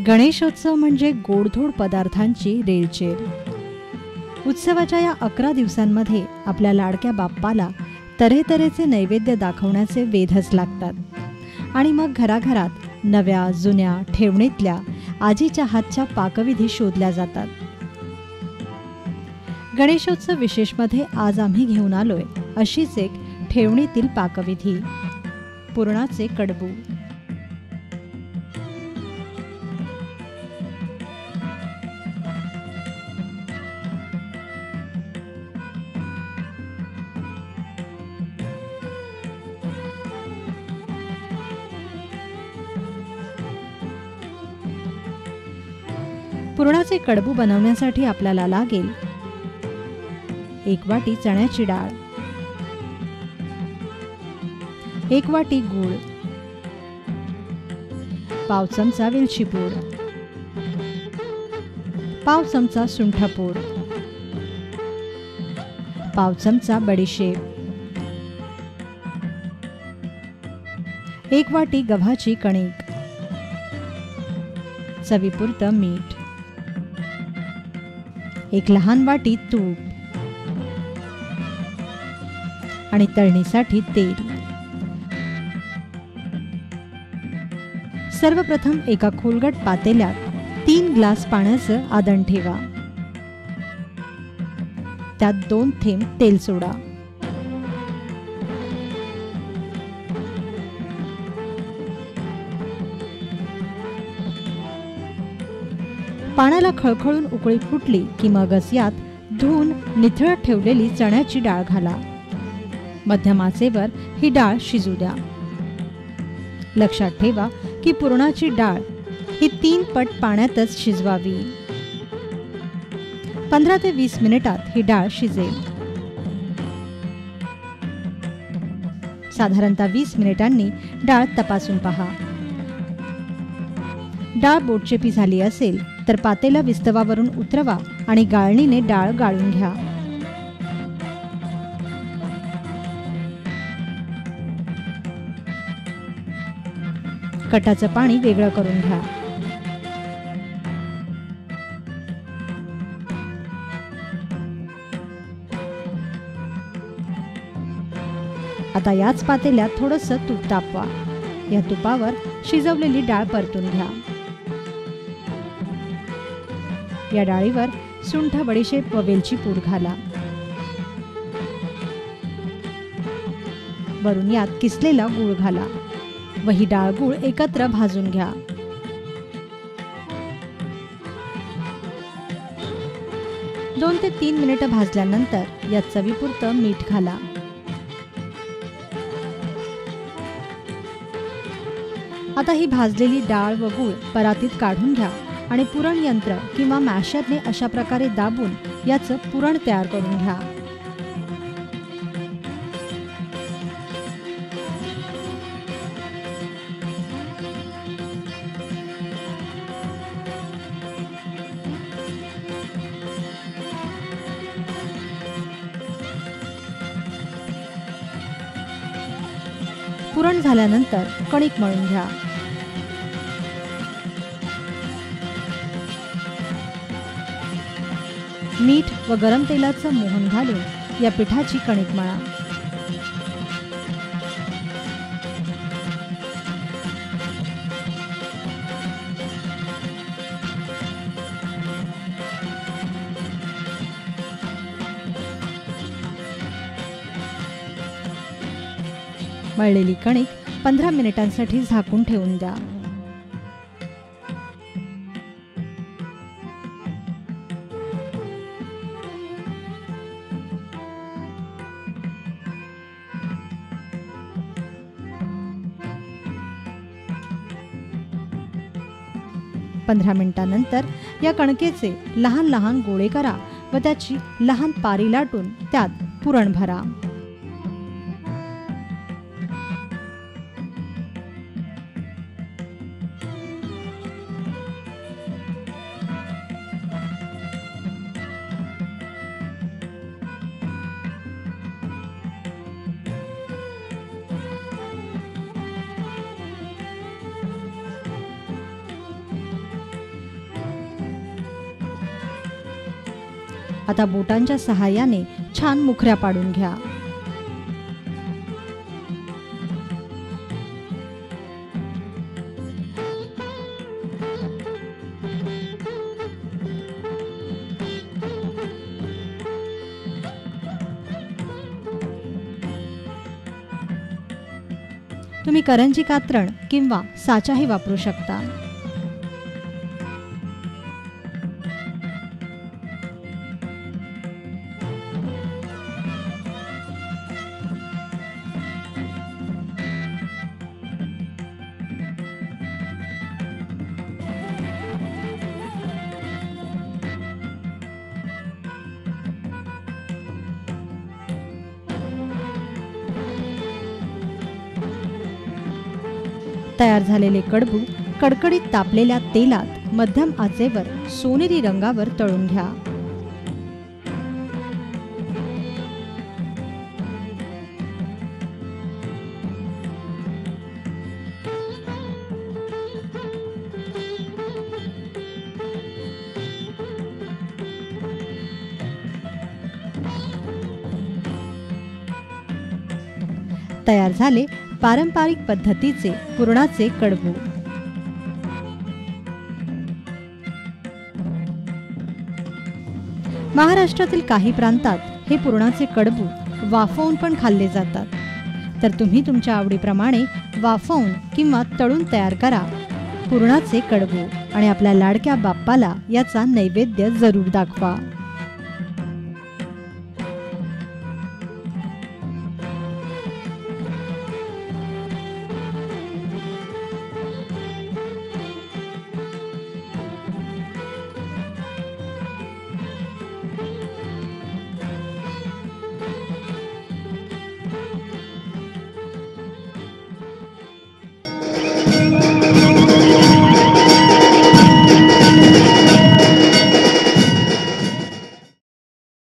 गणेशोत्सव म्हणजे गोडधोड पदार्थांची रेलचेल. उत्सवाच्या या 11 दिवसांमध्ये आपल्या लाडक्या बाप्पाला तऱ्हेतऱ्हेचे नैवेद्य दाखवण्याचे वेधच लागतात आणि मग घराघरात नव्या जुन्या ठेवणीतल्या आजीच्या हातच्या पाकविधी शोधल्या जातात. गणेशोत्सव विशेषमध्ये आज आम्ही घेऊन आलोय अशीच एक ठेवणीतील पाकविधी, पुरणाचे कडबू. पुरणाचे कडबू बनवण्यासाठी आपल्याला लागेल 1 वाटी चण्याची डाळ, 1 वाटी गूळ, पाव चमचा वेलची पूड, पाव चमचा सुंठपूड, पाव चमचा बडीशेप, 1 वाटी गव्हाची कणिक, चवीपुरतं मीठ, 1 लहान वाटी तूप आणि तळणीसाठी तेल. सर्वप्रथम एका खोलगट पातेल्यात 3 ग्लास पाण्याचं आदण ठेवा. त्यात 2 थेंब तेल सोडा. पाण्याला खळखळून उकळी फुटली की मगच यात धुवून निथळत ठेवलेली चण्याची डाळ घाला. मध्यम आचेवर ही डाळ शिजू द्या. लक्षात ठेवा की पुरणाची डाळ ही 3 पट पाण्यातच शिजवावी. 15 ते 20 मिनिटात ही डाळ शिजेल. साधारणतः 20 मिनिटांनी डाळ तपासून पहा. डाळ बोटचेपी झाली असेल तर पातेला विस्तवावरून उतरवा आणि गाळणीने डाळ गाळून घ्या. कटाचं पाणी वेगळं करून घ्या. आता याच पातेल्यात थोडंसं तूप तापवा. या तुपावर शिजवलेली डाळ परतून घ्या. या डाळीवर सुंठ, बडीशेप व वेलची पूड घाला. वरून यात किसलेला गूळ घाला व ही डाळ गूळ एकत्र भाजून घ्या. दोन ते 3 मिनिटं भाजल्यानंतर यात चवीपुरतं मीठ घाला. आता ही भाजलेली डाळ व गूळ परातीत काढून घ्या आणि पुरण यंत्र किंवा मॅशरने अशा प्रकारे दाबून याचं पुरण तयार करून घ्या. पुरण झाल्यानंतर कणिक मळून घ्या. मीठ व गरम तेलाचं मोहन घालून या पिठाची कणिक मळा. मळलेली कणिक 15 मिनिटांसाठी झाकून ठेवून द्या. पंधरा मिनिटांनंतर या कणकेचे लहान लहान गोळे करा व त्याची लहान पारी लाटून त्यात पुरण भरा. आता बोटांच्या सहाय्याने छान मुखऱ्या पाडून घ्या. तुम्ही करंजी कात्रण किंवा साचाही वापरू शकता. तयार झालेले कडबू कडकडीत तापलेल्या तेलात मध्यम आचेवर सोनेरी रंगावर तळून घ्या. तयार झाले पारंपरिक पद्धतीचे पुरणाचे कडबू. महाराष्ट्रातील काही प्रांतात हे पुरणाचे कडबू वाफवून पण खाल्ले जातात. तर तुम्ही तुमच्या आवडीप्रमाणे वाफवून किंवा तळून तयार करा पुरणाचे कडबू आणि आपल्या लाडक्या बाप्पाला याचा नैवेद्य जरूर दाखवा.